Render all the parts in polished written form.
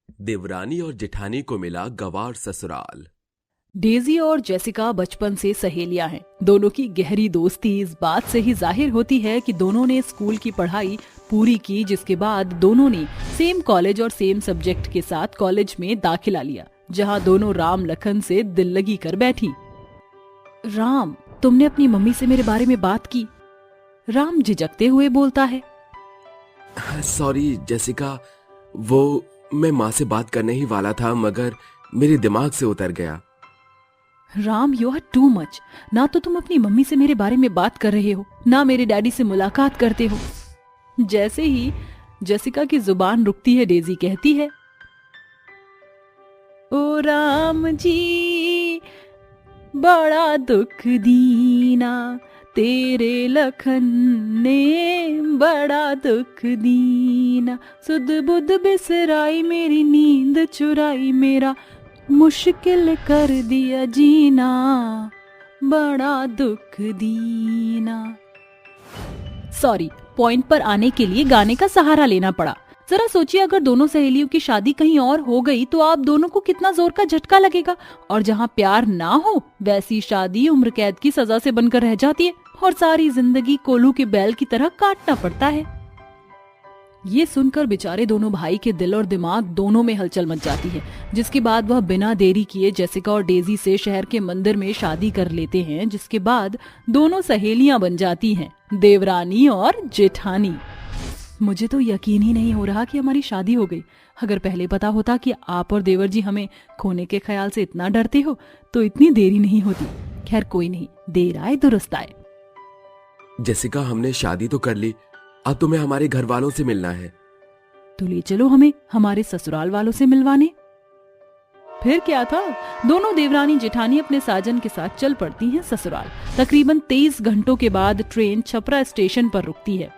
देवरानी और जेठानी को मिला गवार ससुराल। डेजी और जेसिका बचपन से सहेलियां हैं। दोनों की गहरी दोस्ती इस बात से ही जाहिर होती है कि दोनों ने स्कूल की पढ़ाई पूरी की, जिसके बाद दोनों ने सेम कॉलेज और सेम सब्जेक्ट के साथ कॉलेज में दाखिला लिया, जहां दोनों राम लखन से दिल लगी कर बैठी। राम, तुमने अपनी मम्मी से मेरे बारे में बात की? राम झिझकते हुए बोलता है। सॉरी जेसिका, वो मैं माँ से बात करने ही वाला था, मगर मेरे दिमाग से उतर गया। Ram, you are too much. ना तो तुम अपनी मम्मी से मेरे बारे में बात कर रहे हो, ना मेरे डैडी से मुलाकात करते हो। जैसे ही जेसिका की जुबान रुकती है, डेजी कहती है, ओ राम जी, बड़ा दुख दीना, तेरे लखन ने बड़ा दुख दीना, सुध बुध बिसराई, मेरी नींद चुराई, मेरा मुश्किल कर दिया जीना, बड़ा दुख दीना। सॉरी, पॉइंट पर आने के लिए गाने का सहारा लेना पड़ा। जरा सोचिए, अगर दोनों सहेलियों की शादी कहीं और हो गई तो आप दोनों को कितना जोर का झटका लगेगा। और जहाँ प्यार ना हो, वैसी शादी उम्र कैद की सजा से बनकर रह जाती है और सारी जिंदगी कोल्हू के बैल की तरह काटना पड़ता है। ये सुनकर बेचारे दोनों भाई के दिल और दिमाग दोनों में हलचल मच जाती है, जिसके बाद वह बिना देरी किए जेसिका और डेजी से शहर के मंदिर में शादी कर लेते हैं, जिसके बाद दोनों सहेलियां बन जाती हैं, देवरानी और जेठानी। मुझे तो यकीन ही नहीं हो रहा कि हमारी शादी हो गई। अगर पहले पता होता कि आप और देवर जी हमें खोने के ख्याल से इतना डरते हो तो इतनी देरी नहीं होती। खैर कोई नहीं, देर आए दुरुस्त आए। जेसिका, हमने शादी तो कर ली, अब तुम्हें हमारे घर वालों से मिलना है। तो ले चलो हमें हमारे ससुराल वालों से मिलवाने। फिर क्या था, दोनों देवरानी जेठानी अपने साजन के साथ चल पड़ती हैं ससुराल। तकरीबन 23 घंटों के बाद ट्रेन छपरा स्टेशन पर रुकती है।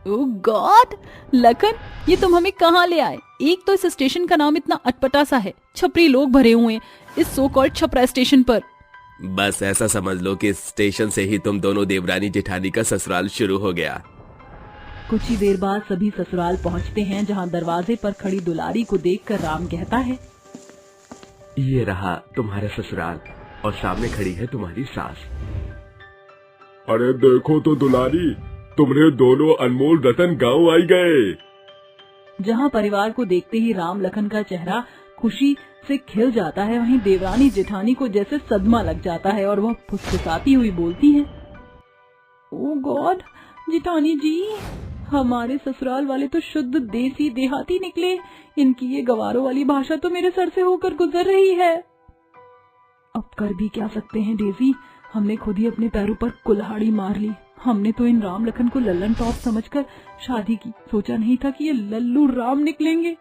ओह गॉड, लखन, ये तुम हमें कहाँ ले आए? एक तो इस स्टेशन का नाम इतना अटपटा सा है, छपरी लोग भरे हुए हैं इस सो कॉल्ड छपरा स्टेशन पर। बस ऐसा समझ लो कि इस स्टेशन से ही तुम दोनों देवरानी जेठानी का ससुराल शुरू हो गया। कुछ ही देर बाद सभी ससुराल पहुंचते हैं, जहां दरवाजे पर खड़ी दुलारी को देखकर राम कहता है, ये रहा तुम्हारा ससुराल और सामने खड़ी है तुम्हारी सास। अरे देखो तो दुलारी, तुमने दोनों अनमोल रतन गांव आई गए। जहां परिवार को देखते ही राम लखन का चेहरा खुशी से खिल जाता है, वहीं देवरानी जेठानी को जैसे सदमा लग जाता है और वह फुसफुसाती हुई बोलती है, ओह गॉड, जेठानी जी, हमारे ससुराल वाले तो शुद्ध देसी देहाती निकले। इनकी ये गवारों वाली भाषा तो मेरे सर से होकर गुजर रही है। अब कर भी क्या सकते हैं डेजी, हमने खुद ही अपने पैरों पर कुल्हाड़ी मार ली। हमने तो इन राम लखन को लल्लन टॉप समझकर शादी की, सोचा नहीं था कि ये लल्लू राम निकलेंगे।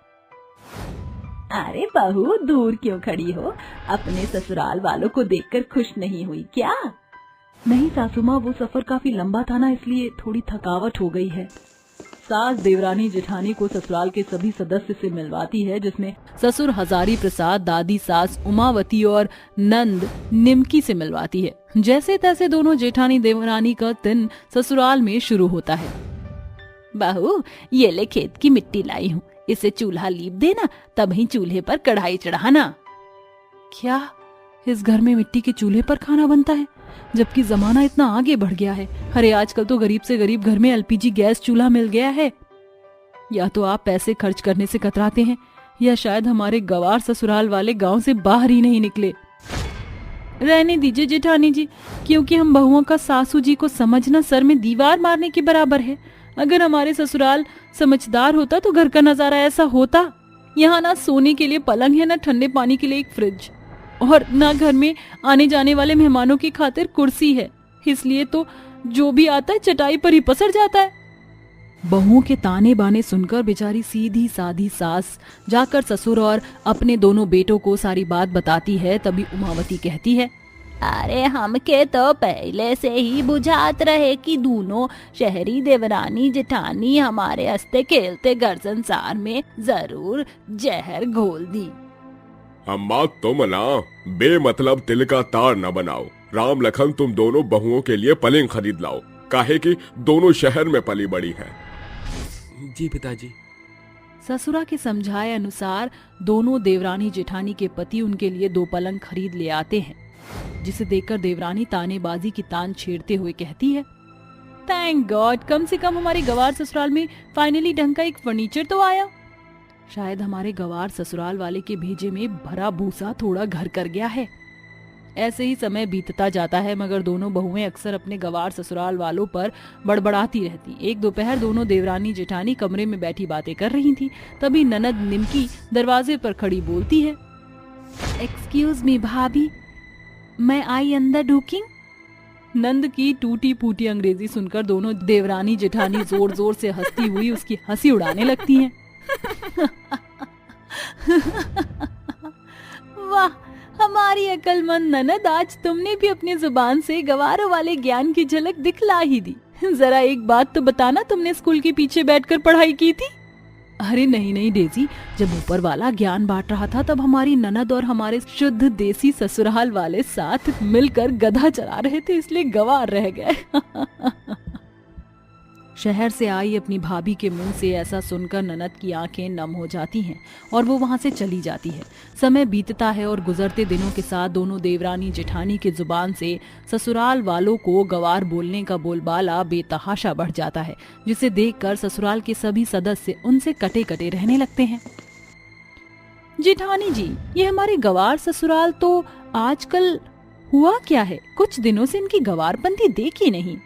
अरे बहू, दूर क्यों खड़ी हो? अपने ससुराल वालों को देखकर खुश नहीं हुई क्या? नहीं सासू माँ, वो सफर काफी लंबा था ना, इसलिए थोड़ी थकावट हो गई है। सास देवरानी जेठानी को ससुराल के सभी सदस्य से मिलवाती है, जिसमें ससुर हजारी प्रसाद, दादी सास उमावती और नंद निमकी से मिलवाती है। जैसे तैसे दोनों जेठानी देवरानी का दिन ससुराल में शुरू होता है। बहू, ये ले खेत की मिट्टी लाई हूँ, इसे चूल्हा लीप देना, तब ही चूल्हे पर कढ़ाई चढ़ाना। क्या इस घर में मिट्टी के चूल्हे पर खाना बनता है? जबकि जमाना इतना आगे बढ़ गया है। अरे आजकल तो गरीब से गरीब घर में एलपीजी गैस चूल्हा मिल गया है। या तो आप पैसे खर्च करने से कतराते हैं, या शायद हमारे गवार ससुराल वाले गांव से बाहर ही नहीं निकले। रहने दीजिए जेठानी जी, क्योंकि हम बहुओं का सासू जी को समझना सर में दीवार मारने के बराबर है। अगर हमारे ससुराल समझदार होता तो घर का नजारा ऐसा होता। यहाँ ना सोने के लिए पलंग है, ना ठंडे पानी के लिए एक फ्रिज, और ना घर में आने जाने वाले मेहमानों की खातिर कुर्सी है। इसलिए तो जो भी आता है चटाई पर ही पसर जाता है। बहुओं के ताने बाने सुनकर बेचारी सीधी साधी सास जाकर ससुर और अपने दोनों बेटों को सारी बात बताती है। तभी उमावती कहती है, अरे हमके तो पहले से ही बुझात रहे कि दोनों शहरी देवरानी जेठानी हमारे हंसते खेलते घर संसार में जरूर जहर घोल दी। अम्मा तुम ना बेमतलब तिल का तार न बनाओ। राम लखन, तुम दोनों बहुओं के लिए पलंग खरीद लाओ, काहे कि दोनों शहर में पली बड़ी हैं। जी पिताजी। ससुरा के समझाए अनुसार दोनों देवरानी जेठानी के पति उनके लिए 2 पलंग खरीद ले आते हैं, जिसे देखकर देवरानी तानेबाजी की तान छेड़ते हुए कहती है, थैंक गॉड, कम से कम हमारे गवार ससुराल में फाइनली ढंग का एक फर्नीचर तो आया। शायद हमारे गवार ससुराल वाले के भेजे में भरा भूसा थोड़ा घर कर गया है। ऐसे ही समय बीतता जाता है, मगर दोनों बहुएं अक्सर अपने गवार ससुराल वालों पर बड़बड़ाती रहती। एक दोपहर दोनों देवरानी जेठानी कमरे में बैठी बातें कर रही थी। तभी ननद निमकी दरवाजे पर खड़ी बोलती है, एक्सक्यूज मी भाभी, मैं आई अंदर ढूकिंग। नंद की टूटी फूटी अंग्रेजी सुनकर दोनों देवरानी जेठानी जोर जोर से हंसती हुई उसकी हंसी उड़ाने लगती हैं। वाह, हमारी अक्लमंद ननद, आज तुमने भी अपनी जुबान से गवारों वाले ज्ञान की झलक दिखला ही दी। जरा एक बात तो बताना, तुमने स्कूल के पीछे बैठकर पढ़ाई की थी? अरे नहीं नहीं डेजी, जब ऊपर वाला ज्ञान बांट रहा था तब हमारी ननद और हमारे शुद्ध देसी ससुराल वाले साथ मिलकर गधा चला रहे थे, इसलिए गवार रह गए। शहर से आई अपनी भाभी के मुंह से ऐसा सुनकर ननद की आंखें नम हो जाती हैं और वो वहां से चली जाती है। समय बीतता है और गुजरते दिनों के साथ दोनों देवरानी जेठानी के जुबान से ससुराल वालों को गवार बोलने का बोलबाला बेतहाशा बढ़ जाता है, जिसे देखकर ससुराल के सभी सदस्य उनसे कटे कटे रहने लगते हैं। जेठानी जी, ये हमारे गवार ससुराल तो आजकल हुआ क्या है? कुछ दिनों से इनकी गवारपंथी देखी नहीं।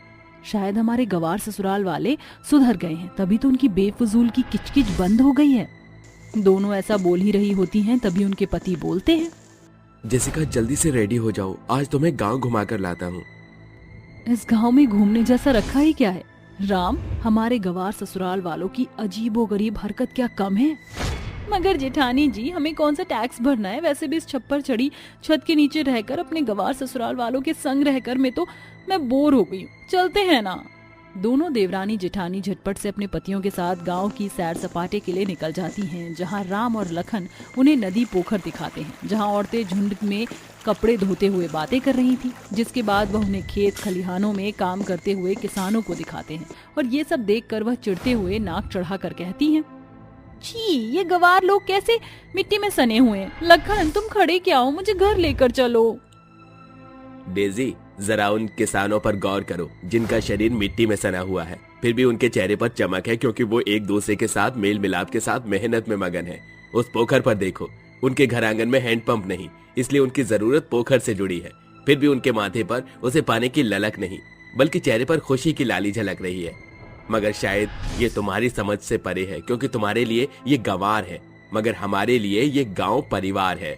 शायद हमारे गवार ससुराल वाले सुधर गए हैं, तभी तो उनकी बेफजूल की किचकिच बंद हो गई है। दोनों ऐसा बोल ही रही होती हैं, तभी उनके पति बोलते हैं, जेसिका जल्दी से रेडी हो जाओ, आज तुम्हें गांव घुमा कर लाता हूँ। इस गांव में घूमने जैसा रखा ही क्या है? राम, हमारे गवार ससुराल वालों की अजीबोगरीब हरकत क्या कम है? मगर जेठानी जी, हमें कौन सा टैक्स भरना है? वैसे भी इस छप्पर चढ़ी छत के नीचे रहकर अपने गवार ससुराल वालों के संग रहकर मैं बोर हो गई हूँ। चलते हैं ना। दोनों देवरानी जेठानी झटपट से अपने पतियों के साथ गांव की सैर सपाटे के लिए निकल जाती हैं, जहां राम और लखन उन्हें नदी पोखर दिखाते हैं, जहां औरतें झुंड में कपड़े धोते हुए बातें कर रही थी। जिसके बाद वह उन्हें खेत खलिहानों में काम करते हुए किसानों को दिखाते हैं और ये सब देखकर वह चिढ़ते हुए नाक चढ़ा कर कहती हैं, छी, ये गवार लोग कैसे मिट्टी में सने हुए हैं। लखन, तुम खड़े क्या हो, मुझे घर लेकर चलो। डेजी, जरा उन किसानों पर गौर करो जिनका शरीर मिट्टी में सना हुआ है, फिर भी उनके चेहरे पर चमक है, क्योंकि वो एक दूसरे के साथ मेल मिलाप के साथ मेहनत में मगन है। उस पोखर पर देखो, उनके घर आंगन में हैंडपंप नहीं, इसलिए उनकी जरूरत पोखर से जुड़ी है। फिर भी उनके माथे पर उसे पाने की ललक नहीं, बल्कि चेहरे पर खुशी की लाली झलक रही है। मगर शायद ये तुम्हारी समझ से परे है, क्योंकि तुम्हारे लिए ये गंवार है, मगर हमारे लिए ये गांव परिवार है।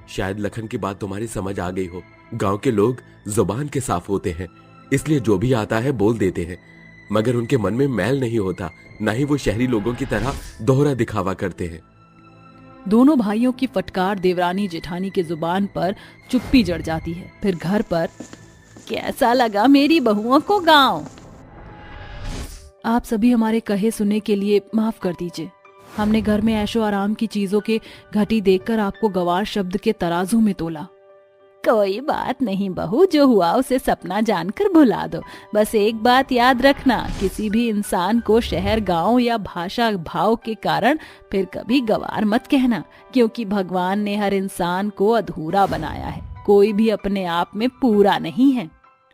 शायद लखन की बात तुम्हारी समझ आ गई हो। गांव के लोग जुबान के साफ होते हैं, इसलिए जो भी आता है बोल देते हैं, मगर उनके मन में मैल नहीं होता, न ही वो शहरी लोगों की तरह दोहरा दिखावा करते हैं। दोनों भाइयों की फटकार देवरानी जेठानी के जुबान पर चुप्पी जड़ जाती है। फिर घर पर, कैसा लगा मेरी बहुओं को गांव? आप सभी हमारे कहे सुने के लिए माफ कर दीजिए। हमने घर में ऐशो आराम की चीजों के घटी देखकर आपको गवार शब्द के तराजू में तोला। कोई बात नहीं बहू, जो हुआ उसे सपना जानकर भुला दो। बस एक बात याद रखना, किसी भी इंसान को शहर, गांव या भाषा भाव के कारण फिर कभी गवार मत कहना, क्योंकि भगवान ने हर इंसान को अधूरा बनाया है। कोई भी अपने आप में पूरा नहीं है।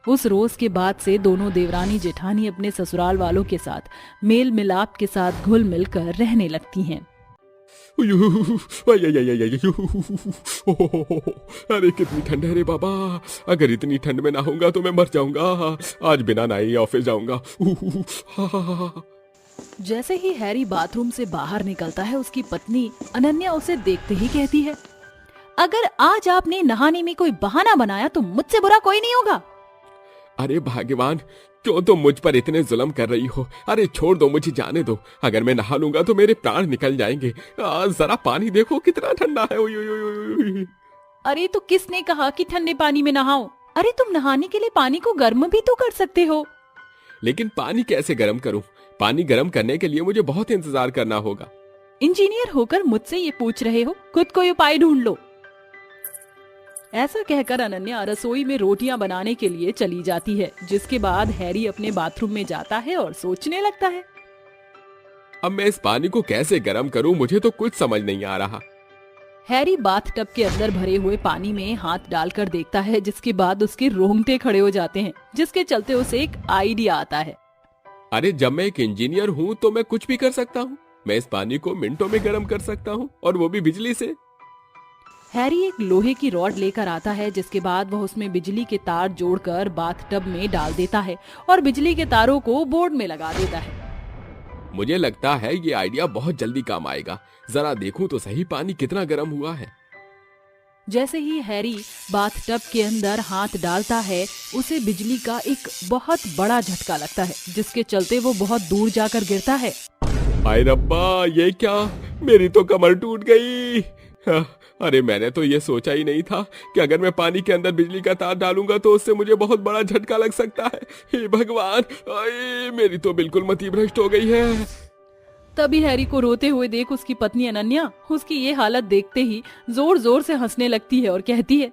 उस रोज के बाद से दोनों देवरानी जेठानी अपने ससुराल वालों के साथ मेल मिलाप के साथ घुल मिल कर रहने लगती हैं। अरे कितनी ठंड है रे बाबा, अगर इतनी ठंड में नहाऊंगा तो मैं मर जाऊंगा। आज बिना नहाए ऑफिस जाऊंगा। जैसे ही हैरी बाथरूम से बाहर निकलता है, उसकी पत्नी अनन्या उसे देखते ही कहती है, अगर आज आपने नहाने में कोई बहाना बनाया तो मुझसे बुरा कोई नहीं होगा। अरे भगवान, क्यों तुम मुझ पर इतने जुल्म कर रही हो? अरे छोड़ दो, मुझे जाने दो। अगर मैं नहा लूंगा तो मेरे प्राण निकल जाएंगे। जरा पानी देखो कितना ठंडा है। अरे तो किसने कहा कि ठंडे पानी में नहाओ? अरे तुम नहाने के लिए पानी को गर्म भी तो कर सकते हो। लेकिन पानी कैसे गर्म करूं? पानी गर्म करने के लिए मुझे बहुत इंतजार करना होगा। इंजीनियर होकर मुझसे ये पूछ रहे हो? खुद कोई उपाय ढूंढ लो। ऐसा कहकर अनन्या रसोई में रोटियां बनाने के लिए चली जाती है, जिसके बाद हैरी अपने बाथरूम में जाता है और सोचने लगता है, अब मैं इस पानी को कैसे गर्म करूं, मुझे तो कुछ समझ नहीं आ रहा। हैरी बाथटब के अंदर भरे हुए पानी में हाथ डालकर देखता है, जिसके बाद उसके रोंगटे खड़े हो जाते हैं, जिसके चलते उसे एक आइडिया आता है। अरे जब मैं एक इंजीनियर हूँ तो मैं कुछ भी कर सकता हूँ। मैं इस पानी को मिनटों में गर्म कर सकता हूँ, और वो भी बिजली से। हैरी एक लोहे की रॉड लेकर आता है, जिसके बाद वह उसमें बिजली के तार जोड़कर बाथटब में डाल देता है और बिजली के तारों को बोर्ड में लगा देता है। मुझे लगता है ये आइडिया बहुत जल्दी काम आएगा। जरा देखूं तो सही पानी कितना गर्म हुआ है। जैसे ही हैरी बाथटब के अंदर हाथ डालता है, उसे बिजली का एक बहुत बड़ा झटका लगता है, जिसके चलते वो बहुत दूर जाकर गिरता है। हाय रब्बा, ये क्या, मेरी तो कमर टूट गई। अरे मैंने तो ये सोचा ही नहीं था कि अगर मैं पानी के अंदर बिजली का तार डालूंगा तो उससे मुझे बहुत बड़ा झटका लग सकता है। हे भगवान, मेरी तो बिल्कुल मति भ्रष्ट हो गई है। तभी हैरी को रोते हुए देख उसकी पत्नी अनन्या उसकी ये हालत देखते ही जोर जोर से हंसने लगती है और कहती है,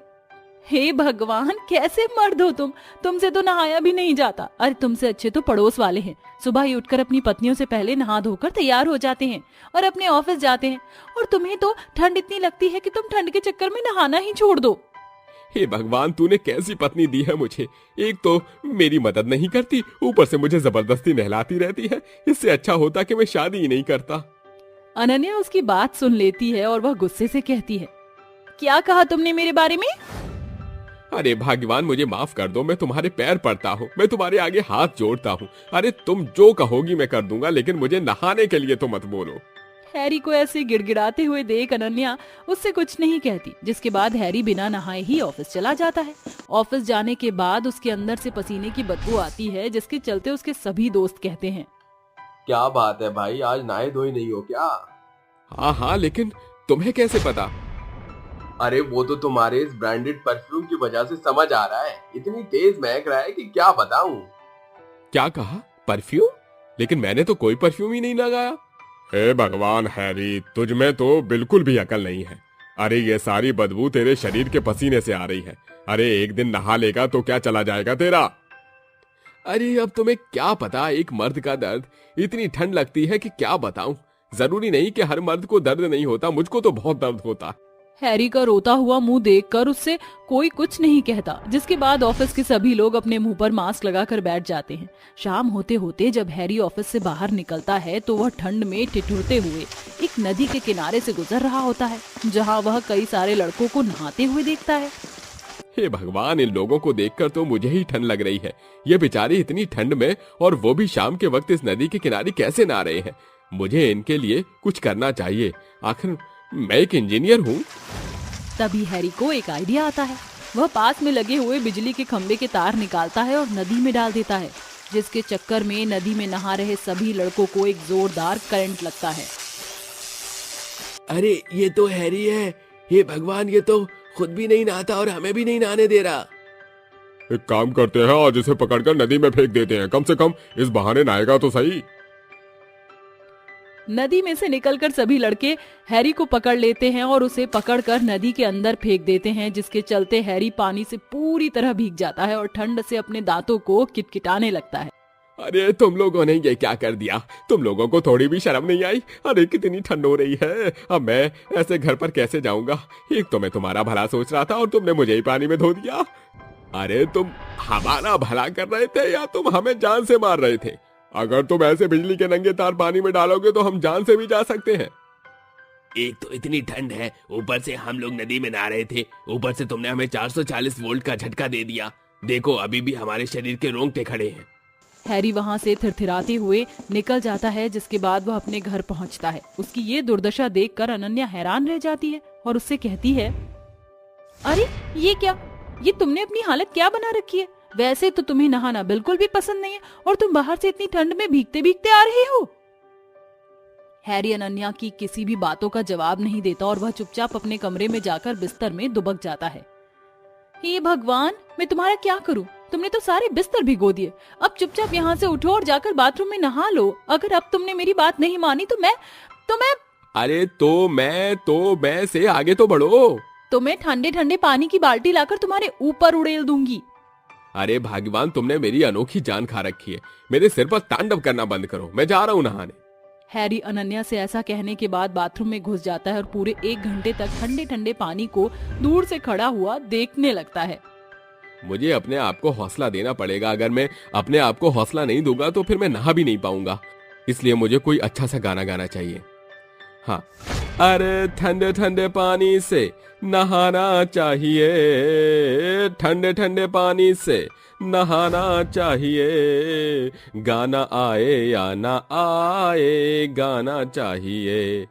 हे भगवान, कैसे मर्द हो तुम, तुमसे तो नहाया भी नहीं जाता। अरे तुमसे अच्छे तो पड़ोस वाले हैं, सुबह ही उठकर अपनी पत्नियों से पहले नहा धोकर तैयार हो जाते हैं और अपने ऑफिस जाते हैं, और तुम्हें तो ठंड इतनी लगती है कि तुम ठंड के चक्कर में नहाना ही छोड़ दो। हे भगवान, तूने कैसी पत्नी दी है मुझे। एक तो मेरी मदद नहीं करती, ऊपर से मुझे जबरदस्ती नहलाती रहती है। इससे अच्छा होता कि मैं शादी ही नहीं करता। अनन्या उसकी बात सुन लेती है और वह गुस्से से कहती है, क्या कहा तुमने मेरे बारे में? अरे भगवान, मुझे माफ कर दो, मैं तुम्हारे पैर पड़ता हूँ, मैं तुम्हारे आगे हाथ जोड़ता हूँ। अरे तुम जो कहोगी मैं कर दूंगा, लेकिन मुझे नहाने के लिए तो मत बोलो। हैरी को ऐसे गिड़गिड़ाते हुए देख अनन्या उससे कुछ नहीं कहती, जिसके बाद हैरी बिना नहाए ही ऑफिस चला जाता है। ऑफिस जाने के बाद उसके अंदर से पसीने की बदबू आती है, जिसके चलते उसके सभी दोस्त कहते हैं, क्या बात है भाई, आज नहाए धोए नहीं हो क्या? हाँ, लेकिन तुम्हें कैसे पता? अरे वो तो तुम्हारे इस ब्रांडेड परफ्यूम की वजह से समझ आ रहा है। इतनी तेज महक रहा है कि क्या बताऊं। क्या कहा? परफ्यूम? लेकिन मैंने तो कोई परफ्यूम ही नहीं लगाया। हे भगवान हैरी, तुझ में तो बिल्कुल भी अकल नहीं है। अरे ये सारी बदबू तेरे शरीर के पसीने से आ रही है। अरे एक दिन नहा लेगा तो क्या चला जाएगा तेरा। अरे अब तुम्हें क्या पता एक मर्द का दर्द। इतनी ठंड लगती है कि क्या बताऊं। जरूरी नहीं कि हर मर्द को दर्द नहीं होता, मुझको तो बहुत दर्द होता। हैरी का रोता हुआ मुंह देखकर उससे कोई कुछ नहीं कहता, जिसके बाद ऑफिस के सभी लोग अपने मुंह पर मास्क लगाकर बैठ जाते हैं। शाम होते होते जब हैरी ऑफिस से बाहर निकलता है तो वह ठंड में ठिठुरते हुए एक नदी के किनारे से गुजर रहा होता है, जहां वह कई सारे लड़कों को नहाते हुए देखता है। हे भगवान, इन लोगों को देखकर तो मुझे ही ठंड लग रही है। ये बेचारे इतनी ठंड में, और वो भी शाम के वक्त, इस नदी के किनारे कैसे नहा रहे हैं। मुझे इनके लिए कुछ करना चाहिए, आखिर मैं एक इंजीनियर हूँ। तभी हैरी को एक आइडिया आता है। वह पास में लगे हुए बिजली के खंभे के तार निकालता है और नदी में डाल देता है, जिसके चक्कर में नदी में नहा रहे सभी लड़कों को एक जोरदार करंट लगता है। अरे ये तो हैरी है। हे भगवान, ये तो खुद भी नहीं नहाता और हमें भी नहीं नहाने दे रहा। एक काम करते हैं, आज इसे पकड़कर नदी में फेंक देते हैं। कम से कम इस बहाने नहाएगा तो सही। नदी में से निकलकर सभी लड़के हैरी को पकड़ लेते हैं और उसे पकड़कर नदी के अंदर फेंक देते हैं, जिसके चलते हैरी पानी से पूरी तरह भीग जाता है और ठंड से अपने दांतों को किटकिटाने लगता है। अरे तुम लोगों ने ये क्या कर दिया? तुम लोगों को थोड़ी भी शर्म नहीं आई? अरे कितनी ठंड हो रही है, अब मैं ऐसे घर पर कैसे जाऊंगा? एक तो मैं तुम्हारा भला सोच रहा था और तुमने मुझे ही पानी में धो दिया। अरे तुम हमारा भला कर रहे थे या तुम हमें जान से मार रहे थे? अगर तुम ऐसे बिजली के नंगे तार पानी में डालोगे तो हम जान से भी जा सकते हैं। एक तो इतनी ठंड है, ऊपर से हम लोग नदी में नहा रहे थे, ऊपर से तुमने हमें 440 वोल्ट का झटका दे दिया। देखो अभी भी हमारे शरीर के रोंगटे खड़े हैं। हैरी वहां से थिरथिराते हुए निकल जाता है, जिसके बाद वह अपने घर पहुंचता है। उसकी ये दुर्दशा देखकर अनन्या हैरान रह जाती है और उससे कहती है, अरे ये क्या, ये तुमने अपनी हालत क्या बना रखी है? वैसे तो तुम्हें नहाना बिल्कुल भी पसंद नहीं है और तुम बाहर से इतनी ठंड में भीगते भीगते आ रहे हो। हैरी अनन्या की किसी भी बातों का जवाब नहीं देता और वह चुपचाप अपने कमरे में जाकर बिस्तर में दुबक जाता है। हे भगवान, मैं तुम्हारा क्या करूं? तुमने तो सारे बिस्तर भिगो दिए। अब चुपचाप यहाँ से उठो और जाकर बाथरूम में नहा लो। अगर अब तुमने मेरी बात नहीं मानी तो मैं अरे तो मैं से आगे तो बढ़ो। तो मैं ठंडे ठंडे पानी की बाल्टी लाकर तुम्हारे ऊपर उड़ेल दूंगी। अरे भगवान, तुमने मेरी अनोखी जान खा रखी है। मेरे सिर पर तांडव करना बंद करो, मैं जा रहा हूँ नहाने। हैरी अनन्या से ऐसा कहने के बाद बाथरूम में घुस जाता है और पूरे 1 घंटे तक ठंडे ठंडे पानी को दूर से खड़ा हुआ देखने लगता है। मुझे अपने आप को हौसला देना पड़ेगा। अगर मैं अपने आप को हौसला नहीं दूंगा तो फिर मैं नहा भी नहीं पाऊंगा। इसलिए मुझे कोई अच्छा सा गाना गाना चाहिए। हाँ, अरे ठंडे ठंडे पानी से नहाना चाहिए, ठंडे ठंडे पानी से नहाना चाहिए, गाना आए या ना आए गाना चाहिए।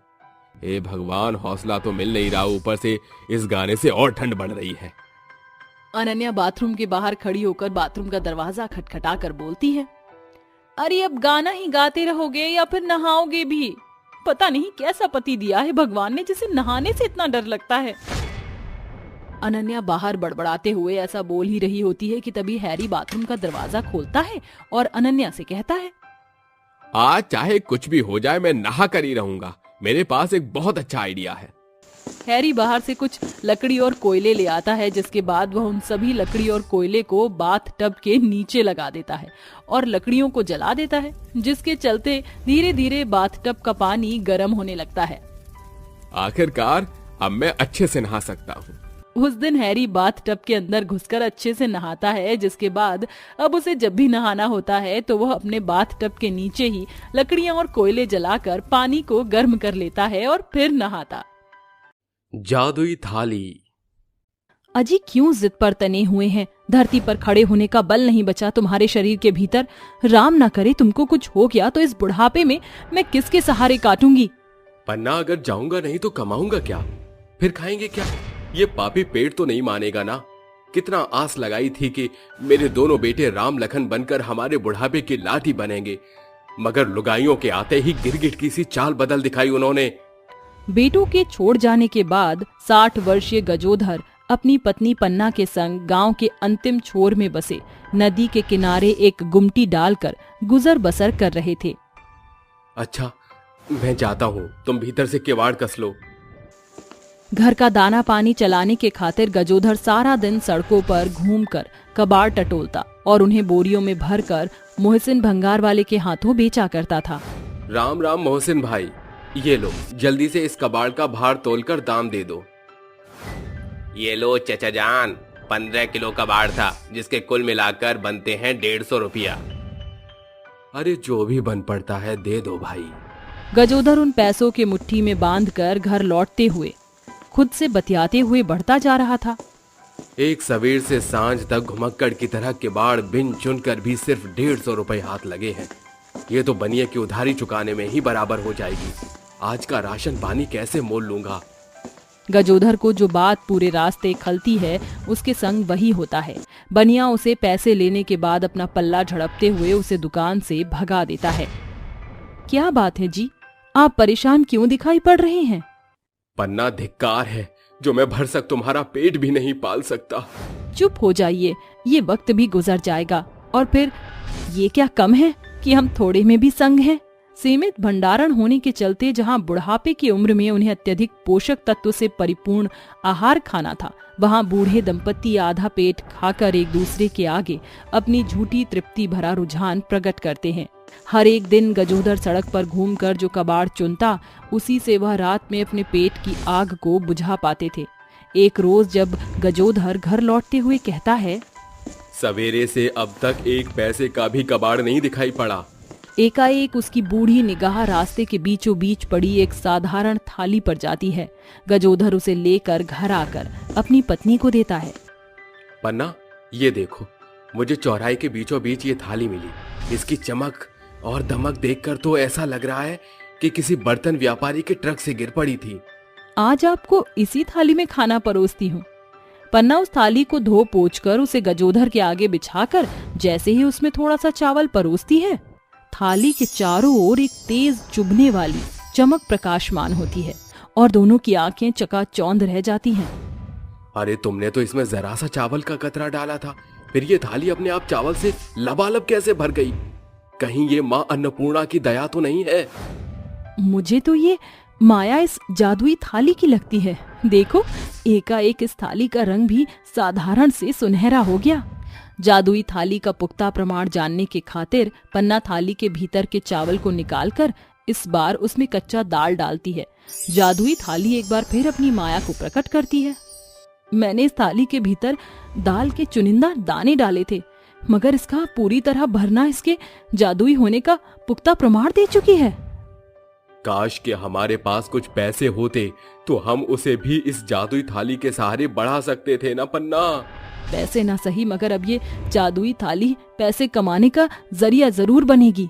हे भगवान, हौसला तो मिल नहीं रहा, ऊपर से इस गाने से और ठंड बढ़ रही है। अनन्या बाथरूम के बाहर खड़ी होकर बाथरूम का दरवाजा खटखटा कर बोलती है, अरे अब गाना ही गाते रहोगे या फिर नहाओगे भी? पता नहीं कैसा पति दिया है भगवान ने जिसे नहाने से इतना डर लगता है। अनन्या बाहर बड़बड़ाते हुए ऐसा बोल ही रही होती है कि तभी हैरी बाथरूम का दरवाजा खोलता है और अनन्या से कहता है, आज चाहे कुछ भी हो जाए मैं नहा कर ही रहूंगा। मेरे पास एक बहुत अच्छा आइडिया है। हैरी बाहर से कुछ लकड़ी और कोयले ले आता है, जिसके बाद वह उन सभी लकड़ी और कोयले को बाथ टब के नीचे लगा देता है और लकड़ियों को जला देता है, जिसके चलते धीरे धीरे बाथ टब का पानी गर्म होने लगता है। आखिरकार अब मैं अच्छे से नहा सकता हूँ। उस दिन हैरी बाथ टब के अंदर घुसकर अच्छे से नहाता है, जिसके बाद अब उसे जब भी नहाना होता है तो वह अपने बाथ टब के नीचे ही लकड़ियां और कोयले जलाकर पानी को गर्म कर लेता है और फिर नहाता। जादुई थाली। अजी क्यों जिद पर तने हुए हैं? धरती पर खड़े होने का बल नहीं बचा तुम्हारे शरीर के भीतर। राम ना करे तुमको कुछ हो गया तो इस बुढ़ापे में मैं किसके सहारे काटूंगी? पन्ना, अगर जाऊंगा नहीं तो कमाऊंगा क्या? फिर खाएंगे क्या? ये पापी पेट तो नहीं मानेगा ना। कितना आस लगाई थी कि मेरे दोनों बेटे राम लखन बनकर हमारे बुढ़ापे की लाठी बनेंगे, मगर लुगाइयों के आते ही गिरगिट की सी चाल बदल दिखाई उन्होंने। बेटों के छोड़ जाने के बाद 60 वर्षीय गजोधर अपनी पत्नी पन्ना के संग गांव के अंतिम छोर में बसे नदी के किनारे एक गुमटी डालकर गुजर बसर कर रहे थे। अच्छा, मैं जाता हूँ, तुम भीतर से किवाड़ कस लो। घर का दाना पानी चलाने के खातिर गजोधर सारा दिन सड़कों पर घूमकर कबाड़ टटोलता और उन्हें बोरियों में भरकर मोहसिन भंगार वाले के हाथों बेचा करता था। राम राम मोहसिन भाई, ये लो, जल्दी से इस कबाड़ का भार तोलकर दाम दे दो। ये लो चचा जान, 15 किलो कबाड़ था, जिसके कुल मिलाकर बनते हैं 150 रुपया। अरे जो भी बन पड़ता है दे दो भाई। गजोधर उन पैसों के मुट्ठी में बांधकर घर लौटते हुए खुद से बतियाते हुए बढ़ता जा रहा था। एक सवेर से सांझ तक घुमक्कड़ की तरह किवाड़ बिन चुनकर भी सिर्फ 150 रुपए हाथ लगे हैं। ये तो बनिए की उधारी चुकाने में ही बराबर हो जाएगी। आज का राशन पानी कैसे मोल लूंगा? गजोधर को जो बात पूरे रास्ते खलती है उसके संग वही होता है। बनिया उसे पैसे लेने के बाद अपना पल्ला झड़पते हुए उसे दुकान से भगा देता है। क्या बात है जी, आप परेशान क्यों दिखाई पड़ रहे हैं? पन्ना, धिक्कार है, जो मैं भरसक तुम्हारा पेट भी नहीं पाल सकता। चुप हो जाइए, ये वक्त भी गुजर जाएगा। और फिर ये क्या कम है कि हम थोड़े में भी संग हैं? सीमित भंडारण होने के चलते जहां बुढ़ापे की उम्र में उन्हें अत्यधिक पोषक तत्व से परिपूर्ण आहार खाना था, वहां बूढ़े दंपत्ति आधा पेट खाकर एक दूसरे के आगे अपनी झूठी तृप्ति भरा रुझान प्रकट करते हैं। हर एक दिन गजोधर सड़क पर घूमकर जो कबाड़ चुनता, उसी से वह रात में अपने पेट की आग को बुझा पाते थे। एक रोज जब गजोधर घर लौटते हुए कहता है, सवेरे से अब तक एक पैसे का भी कबाड़ नहीं दिखाई पड़ा। एकाएक उसकी बूढ़ी निगाह रास्ते के बीचों बीच पड़ी एक साधारण थाली पर जाती है। गजोधर उसे लेकर घर आकर अपनी पत्नी को देता है। पन्ना, ये देखो, मुझे चौराहे के बीचों बीच ये थाली मिली। इसकी चमक और दमक देखकर तो ऐसा लग रहा है कि किसी बर्तन व्यापारी के ट्रक से गिर पड़ी थी। आज आपको इसी थाली में खाना परोसती हूँ। पन्ना उस थाली को धो पोंछकर उसे गजोधर के आगे बिछाकर जैसे ही उसमें थोड़ा सा चावल परोसती है, थाली के चारों ओर एक तेज चुभने वाली चमक प्रकाशमान होती है और दोनों की आंखें चकाचौंध रह जाती हैं। अरे तुमने तो इसमें जरा सा चावल का कतरा डाला था, फिर ये थाली अपने आप चावल से लबालब कैसे भर गई? कहीं ये माँ अन्नपूर्णा की दया तो नहीं है? मुझे तो ये माया इस जादुई थाली की लगती है। देखो, एकाएक इस थाली का रंग भी साधारण से सुनहरा हो गया। जादुई थाली का पुख्ता प्रमाण जानने के खातिर पन्ना थाली के भीतर के चावल को निकालकर इस बार उसमें कच्चा दाल डालती है। जादुई थाली एक बार फिर अपनी माया को प्रकट करती है। मैंने इस थाली के भीतर दाल के चुनिंदा दाने डाले थे, मगर इसका पूरी तरह भरना इसके जादुई होने का पुख्ता प्रमाण दे चुकी है। काश कि हमारे पास कुछ पैसे होते तो हम उसे भी इस जादुई थाली के सहारे बढ़ा सकते थे ना पन्ना। पैसे ना सही, मगर अब ये जादुई थाली पैसे कमाने का जरिया जरूर बनेगी।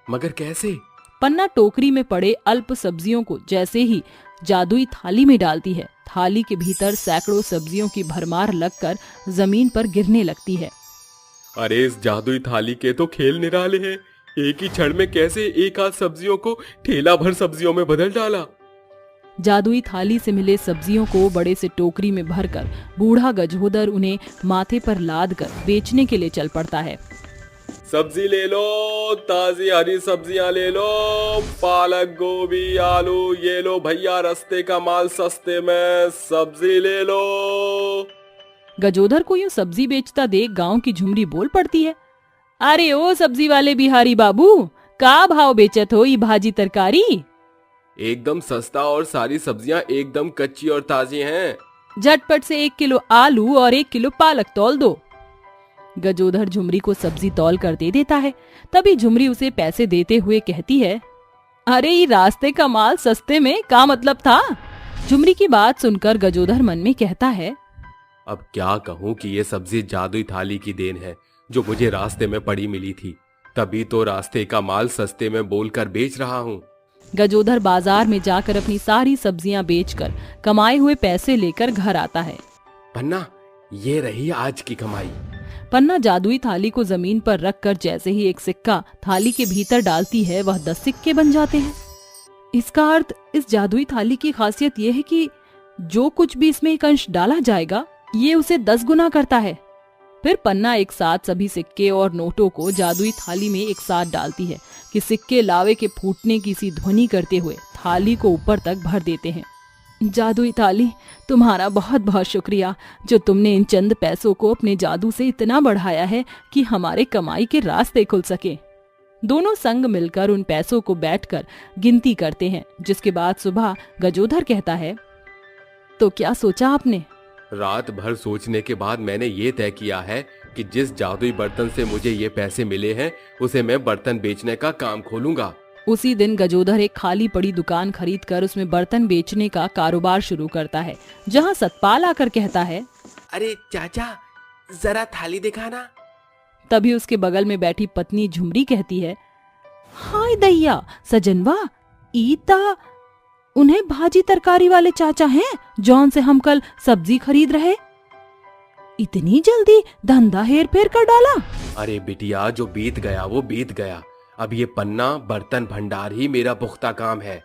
मगर कैसे? पन्ना टोकरी में पड़े अल्प सब्जियों को जैसे ही जादुई थाली में डालती है, थाली के भीतर सैकड़ों सब्जियों की भरमार लगकर जमीन पर गिरने लगती है। अरे इस जादुई थाली के तो खेल निराले हैं। एक ही क्षण में कैसे एक आध सब्जियों को ठेला भर सब्जियों में बदल डाला। जादुई थाली से मिले सब्जियों को बड़े से टोकरी में भरकर बूढ़ा गजोदर उन्हें माथे पर लाद कर बेचने के लिए चल पड़ता है। सब्जी ले लो, ताजी हरी सब्जियां ले लो, पालक, गोभी, आलू, ये लो भैया रास्ते का माल सस्ते में, सब्जी ले लो। गजोदर को यूं सब्जी बेचता देख गांव की झुमरी बोल पड़ती है, अरे ओ सब्जी वाले बिहारी बाबू, का भाव बेचत हो ई भाजी तरकारी? एकदम सस्ता और सारी सब्जियां एकदम कच्ची और ताजी हैं। झटपट से 1 किलो आलू और 1 किलो पालक तौल दो। गजोदर झुमरी को सब्जी तौल कर दे देता है। तभी झुमरी उसे पैसे देते हुए कहती है, अरे ये रास्ते का माल सस्ते में का मतलब था? झुमरी की बात सुनकर गजोदर मन में कहता है, अब क्या कहूँ कि ये सब्जी जादुई थाली की देन है जो मुझे रास्ते में पड़ी मिली थी, तभी तो रास्ते का माल सस्ते में बोलकर बेच रहा हूँ। गजोदर बाजार में जाकर अपनी सारी सब्जियां बेचकर कमाए हुए पैसे लेकर घर आता है। पन्ना, ये रही आज की कमाई। पन्ना जादुई थाली को जमीन पर रखकर जैसे ही एक सिक्का थाली के भीतर डालती है, वह 10 सिक्के बन जाते हैं। इसका अर्थ इस जादुई थाली की खासियत यह है कि जो कुछ भी इसमें एक अंश डाला जाएगा, ये उसे 10 गुना करता है। फिर पन्ना एक साथ सभी सिक्के और नोटों को जादुई थाली में एक साथ डालती है कि सिक्के लावे के फूटने की सी ध्वनि करते हुए थाली को ऊपर तक भर देते हैं। जादुई थाली, तुम्हारा बहुत बहुत शुक्रिया जो तुमने इन चंद पैसों को अपने जादू से इतना बढ़ाया है कि हमारे कमाई के रास्ते खुल सके। दोनों संग मिलकर उन पैसों को बैठकर गिनती करते हैं, जिसके बाद सुबह गजोदर कहता है, तो क्या सोचा आपने? रात भर सोचने के बाद मैंने ये तय किया है कि जिस जादुई बर्तन से मुझे ये पैसे मिले हैं उसे मैं बर्तन बेचने का काम खोलूंगा। उसी दिन गजोदर एक खाली पड़ी दुकान खरीदकर उसमें बर्तन बेचने का कारोबार शुरू करता है, जहां सतपाल आकर कहता है, अरे चाचा, जरा थाली दिखाना। तभी उसके बगल में बैठी पत्नी झुमरी कहती है, हाय दैया सजनवा, ईता उन्हें भाजी तरकारी वाले चाचा हैं जौन से हम कल सब्जी खरीद रहे। इतनी जल्दी धंधा हेर फेर कर डाला? अरे बिटिया, जो बीत गया वो बीत गया। अब ये पन्ना बर्तन भंडार ही मेरा पुख्ता काम है।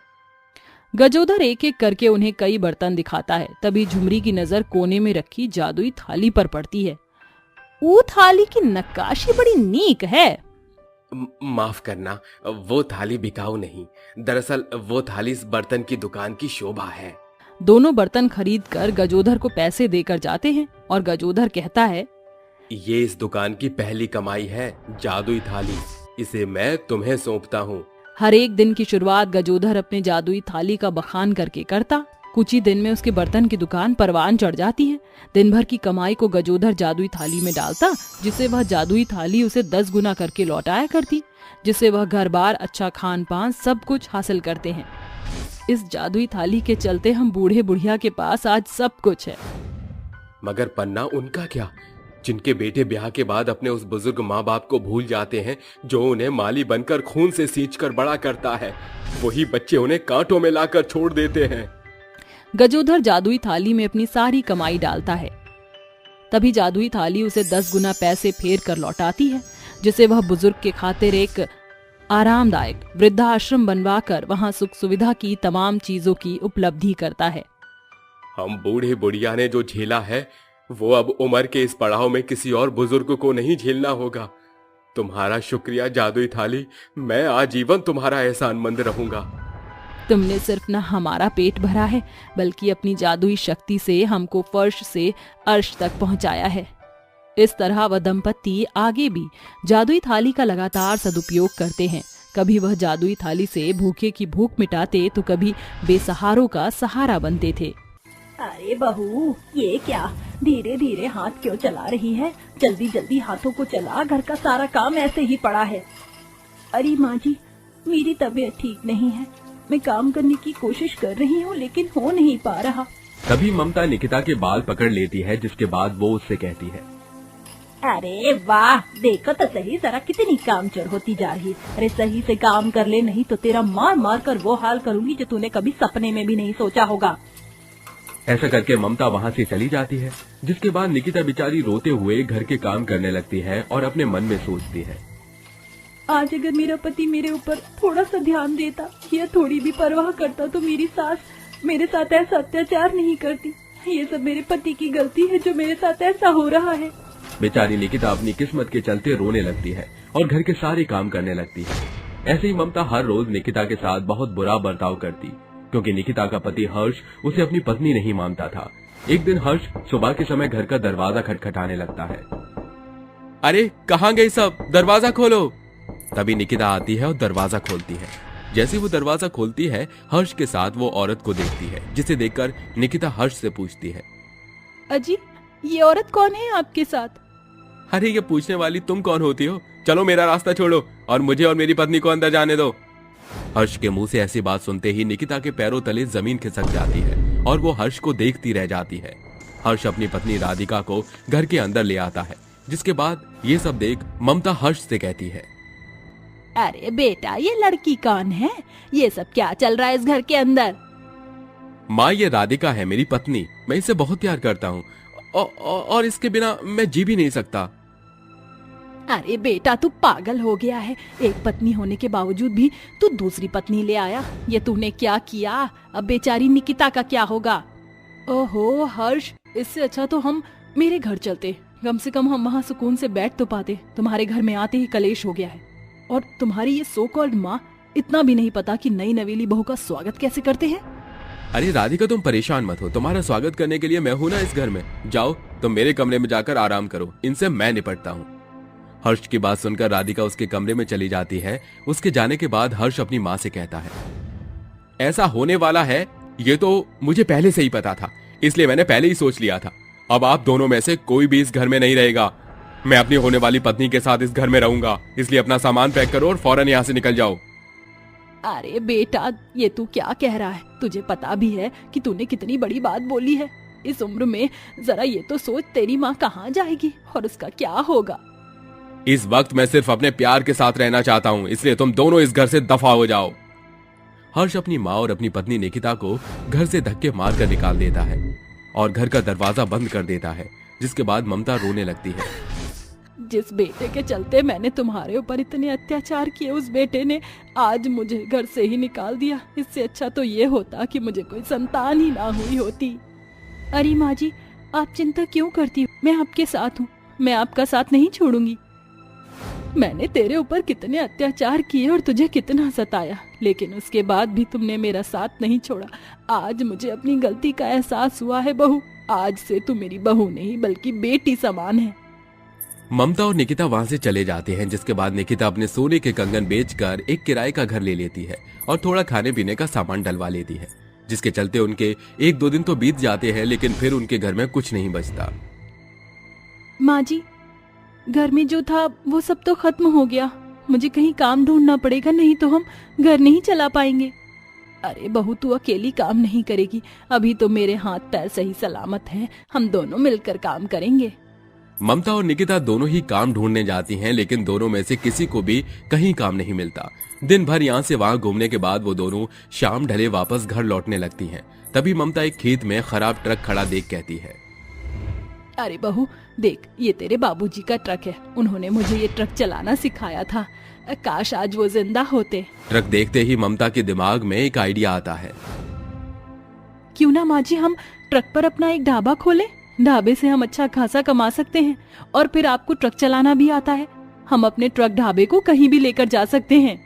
गजोदर एक एक करके उन्हें कई बर्तन दिखाता है। तभी झुमरी की नजर कोने में रखी जादुई थाली पर पड़ती है। वो थाली की नक्काशी बड़ी नीक है। माफ करना, वो थाली बिकाऊ नहीं, दरअसल वो थाली इस बर्तन की दुकान की शोभा है। दोनों बर्तन खरीद कर गजोदर को पैसे देकर जाते हैं और गजोदर कहता है, ये इस दुकान की पहली कमाई है, जादुई थाली, इसे मैं तुम्हें सौंपता हूँ। हर एक दिन की शुरुआत गजोदर अपने जादुई थाली का बखान करके करता। कुछ ही दिन में उसके बर्तन की दुकान परवान चढ़ जाती है। दिन भर की कमाई को गजोदर जादुई थाली में डालता, जिसे वह जादुई थाली उसे 10 गुना करके लौटाया करती, जिससे वह घर बार, अच्छा खान पान सब कुछ हासिल करते हैं। इस जादुई थाली के चलते हम बूढ़े बुढ़िया के पास आज सब कुछ है। मगर पन्ना, उनका क्या, जिनके बेटे ब्याह के बाद अपने उस बुजुर्ग माँ बाप को भूल जाते हैं जो उन्हें माली बनकर खून से सींचकर बड़ा करता है, वही बच्चे उन्हें कांटों में लाकर छोड़ देते हैं। गजोदर जादुई थाली में अपनी सारी कमाई डालता है। तभी जादुई थाली उसे 10 गुना पैसे फेर कर लौटाती है, जिसे वह बुजुर्ग के खातिर एक आरामदायक वृद्धाश्रम बनवाकर वहां सुख सुविधा की तमाम चीजों की उपलब्धि करता है। हम बूढ़े बुढ़िया ने जो झेला है वो अब उम्र के इस पड़ाव में किसी और बुजुर्ग को नहीं झेलना होगा। तुम्हारा शुक्रिया जादुई थाली, मैं आजीवन तुम्हारा एहसानमंद रहूंगा। तुमने सिर्फ न हमारा पेट भरा है, बल्कि अपनी जादुई शक्ति से हमको फर्श से अर्श तक पहुंचाया है। इस तरह वह दंपत्ति आगे भी जादुई थाली का लगातार सदुपयोग करते हैं। कभी वह जादुई थाली से भूखे की भूख मिटाते तो कभी बेसहारों का सहारा बनते थे। अरे बहू, ये क्या धीरे धीरे हाथ क्यों चला रही है? जल्दी जल्दी हाथों को चला, घर का सारा काम ऐसे ही पड़ा है। अरे माँ जी, मेरी तबीयत ठीक नहीं है। मैं काम करने की कोशिश कर रही हूँ लेकिन हो नहीं पा रहा। तभी ममता निकिता के बाल पकड़ लेती है, जिसके बाद वो उससे कहती है, अरे वाह, देखो तो सही जरा कितनी कामचोर होती जा रही है। अरे सही से काम कर ले, नहीं तो तेरा मार मार कर वो हाल करूंगी जो तूने कभी सपने में भी नहीं सोचा होगा। ऐसा करके ममता वहाँ से चली जाती है, जिसके बाद निकिता बेचारी रोते हुए घर के काम करने लगती है और अपने मन में सोचती है, आज अगर मेरा पति मेरे ऊपर थोड़ा सा ध्यान देता या थोड़ी भी परवाह करता तो मेरी सास मेरे साथ ऐसा अत्याचार नहीं करती। ये सब मेरे पति की गलती है जो मेरे साथ ऐसा हो रहा है। बेचारी निकिता अपनी किस्मत के चलते रोने लगती है और घर के सारे काम करने लगती है। ऐसे ही ममता हर रोज निकिता के साथ बहुत बुरा बर्ताव करती, क्योंकि निकिता का पति हर्ष उसे अपनी पत्नी नहीं मानता था। एक दिन हर्ष सुबह के समय घर का दरवाजा खटखटाने लगता है। अरे कहाँ गई सब, दरवाजा खोलो। तभी निकिता आती है और दरवाजा खोलती है। जैसे वो दरवाजा खोलती है, हर्ष के साथ वो औरत को देखती है, जिसे देखकर निकिता हर्ष से पूछती है, अजी, ये औरत कौन है आपके साथ? अरे ये पूछने वाली तुम कौन होती हो? चलो मेरा रास्ता छोड़ो और मुझे और मेरी पत्नी को अंदर जाने दो। हर्ष के मुंह से ऐसी बात सुनते ही निकिता के पैरों तले जमीन खिसक जाती है और वो हर्ष को देखती रह जाती है। हर्ष अपनी पत्नी राधिका को घर के अंदर ले आता है, जिसके बाद ये सब देख ममता हर्ष से कहती है, अरे बेटा, ये लड़की कौन है? ये सब क्या चल रहा है इस घर के अंदर? माँ, ये राधिका है मेरी पत्नी। मैं इसे बहुत प्यार करता हूँ और इसके बिना मैं जी भी नहीं सकता। अरे बेटा, तू पागल हो गया है। एक पत्नी होने के बावजूद भी तू दूसरी पत्नी ले आया। ये तूने क्या किया? अब बेचारी निकिता का क्या होगा? ओहो हर्ष, इससे अच्छा तो हम मेरे घर चलते। कम से कम हम वहाँ सुकून से बैठ तो पाते। तुम्हारे घर में आते ही कलेश हो गया है। और तुम्हारी ये सो कॉल्ड माँ इतना भी नहीं पता कि नई नवेली बहू का स्वागत कैसे करते हैं। अरे राधिका, तुम परेशान मत हो। तुम्हारा स्वागत करने के लिए मैं हूं ना इस घर में। जाओ तुम मेरे कमरे में जाकर आराम करो, इनसे मैं निपटता हूँ। हर्ष की बात सुनकर राधिका उसके कमरे में चली जाती है। उसके जाने के बाद हर्ष अपनी माँ से कहता है, ऐसा होने वाला है ये तो मुझे पहले से ही पता था, इसलिए मैंने पहले ही सोच लिया था। अब आप दोनों में से कोई भी इस घर में नहीं रहेगा। मैं अपनी होने वाली पत्नी के साथ इस घर में रहूंगा, इसलिए अपना सामान पैक करो और फौरन यहाँ से निकल जाओ। अरे बेटा, ये तू क्या कह रहा है? तुझे पता भी है कि तूने कितनी बड़ी बात बोली है। इस उम्र में जरा ये तो सोच, तेरी माँ कहाँ जाएगी और उसका क्या होगा। इस वक्त मैं सिर्फ अपने प्यार के साथ रहना चाहता हूँ, इसलिए तुम दोनों इस घर से दफा हो जाओ। हर्ष अपनी माँ और अपनी पत्नी निकिता को घर से धक्के मार कर निकाल देता है और घर का दरवाजा बंद कर देता है, जिसके बाद ममता रोने लगती है। जिस बेटे के चलते मैंने तुम्हारे ऊपर इतने अत्याचार किए, उस बेटे ने आज मुझे घर से ही निकाल दिया। इससे अच्छा तो ये होता कि मुझे कोई संतान ही ना हुई होती। अरे माँ जी, आप चिंता क्यों करती हो? मैं आपके साथ हूँ, मैं आपका साथ नहीं छोड़ूंगी। मैंने तेरे ऊपर कितने अत्याचार किए और तुझे कितना सताया, लेकिन उसके बाद भी तुमने मेरा साथ नहीं छोड़ा। आज मुझे अपनी गलती का एहसास हुआ है बहू। आज से तू मेरी बहू नहीं बल्कि बेटी समान है। ममता और निकिता वहाँ से चले जाते हैं, जिसके बाद निकिता अपने सोने के कंगन बेचकर एक किराए का घर ले लेती है और थोड़ा खाने पीने का सामान डलवा लेती है, जिसके चलते उनके 1-2 दिन तो बीत जाते हैं, लेकिन फिर उनके घर में कुछ नहीं बचता। माँ जी, घर में जो था वो सब तो खत्म हो गया। मुझे कहीं काम ढूंढना पड़ेगा, नहीं तो हम घर नहीं चला पाएंगे। अरे बहू, तू अकेली काम नहीं करेगी। अभी तो मेरे हाथ पैर सही सलामत हैं, हम दोनों मिलकर काम करेंगे। ममता और निकिता दोनों ही काम ढूंढने जाती हैं, लेकिन दोनों में से किसी को भी कहीं काम नहीं मिलता। दिन भर यहाँ से वहाँ घूमने के बाद वो दोनों शाम ढले वापस घर लौटने लगती हैं। तभी ममता एक खेत में खराब ट्रक खड़ा देख कहती है, अरे बहू देख, ये तेरे बाबूजी का ट्रक है। उन्होंने मुझे ये ट्रक चलाना सिखाया था। काश आज वो जिंदा होते। ट्रक देखते ही ममता के दिमाग में एक आइडिया आता है। क्यों ना माँ जी, हम ट्रक पर अपना एक ढाबा खोलें। ढाबे से हम अच्छा खासा कमा सकते हैं और फिर आपको ट्रक चलाना भी आता है। हम अपने ट्रक ढाबे को कहीं भी लेकर जा सकते हैं।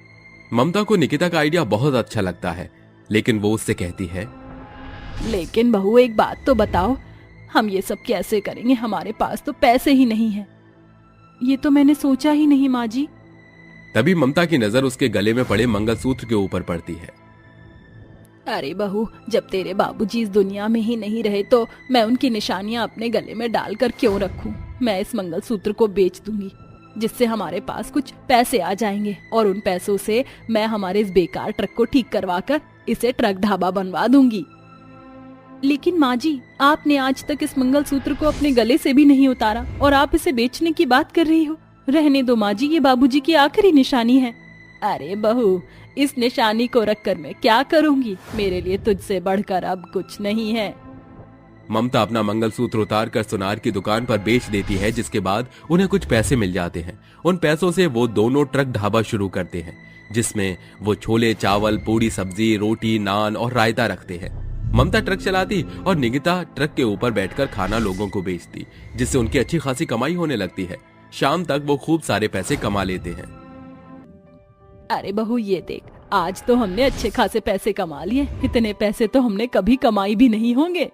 ममता को निकिता का आइडिया बहुत अच्छा लगता है, लेकिन वो उससे कहती है, लेकिन बहू एक बात तो बताओ, हम ये सब कैसे करेंगे? हमारे पास तो पैसे ही नहीं है। ये तो मैंने सोचा ही नहीं माँ जी। तभी ममता की नजर उसके गले में पड़े मंगलसूत्र के ऊपर पड़ती है। अरे बहू, जब तेरे बाबूजी इस दुनिया में ही नहीं रहे तो मैं उनकी निशानियां अपने गले में डालकर क्यों रखूं? मैं इस मंगलसूत्र को बेच दूंगी, जिससे हमारे पास कुछ पैसे आ जाएंगे और उन पैसों से मैं हमारे इस बेकार ट्रक को ठीक करवाकर इसे ट्रक ढाबा बनवा दूंगी। लेकिन माँ जी, आपने आज तक इस मंगलसूत्र को अपने गले से भी नहीं उतारा और आप इसे बेचने की बात कर रही हो। रहने दो माँ जी, ये बाबूजी की आखिरी निशानी है। अरे बहू, इस निशानी को रखकर मैं क्या करूंगी? मेरे लिए तुझसे बढ़कर अब कुछ नहीं है। ममता अपना मंगलसूत्र उतार कर सुनार की दुकान पर बेच देती है, जिसके बाद उन्हें कुछ पैसे मिल जाते हैं। उन पैसों से वो दोनों ट्रक ढाबा शुरू करते हैं, जिसमें वो छोले चावल, पूरी सब्जी, रोटी, नान और रायता रखते हैं। ममता ट्रक चलाती और निकिता ट्रक के ऊपर बैठकर खाना लोगों को बेचती, जिससे उनकी अच्छी खासी कमाई होने लगती है। शाम तक वो खूब सारे पैसे कमा लेते हैं। अरे बहू, ये देख, आज तो हमने अच्छे खासे पैसे कमा लिए। इतने पैसे तो हमने कभी कमाई भी नहीं होंगे।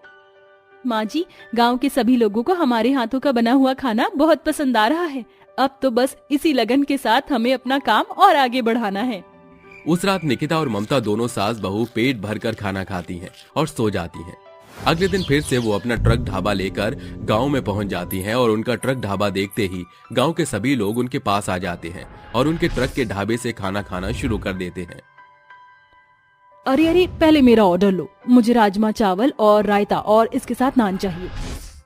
माँ जी, गांव के सभी लोगों को हमारे हाथों का बना हुआ खाना बहुत पसंद आ रहा है। अब तो बस इसी लगन के साथ हमें अपना काम और आगे बढ़ाना है। उस रात निकिता और ममता दोनों सास बहू पेट भरकर खाना खाती हैं और सो जाती हैं। अगले दिन फिर से वो अपना ट्रक ढाबा लेकर गांव में पहुंच जाती हैं और उनका ट्रक ढाबा देखते ही गांव के सभी लोग उनके पास आ जाते हैं और उनके ट्रक के ढाबे से खाना खाना शुरू कर देते हैं। अरे अरे, पहले मेरा ऑर्डर लो। मुझे राजमा चावल और रायता और इसके साथ नान चाहिए।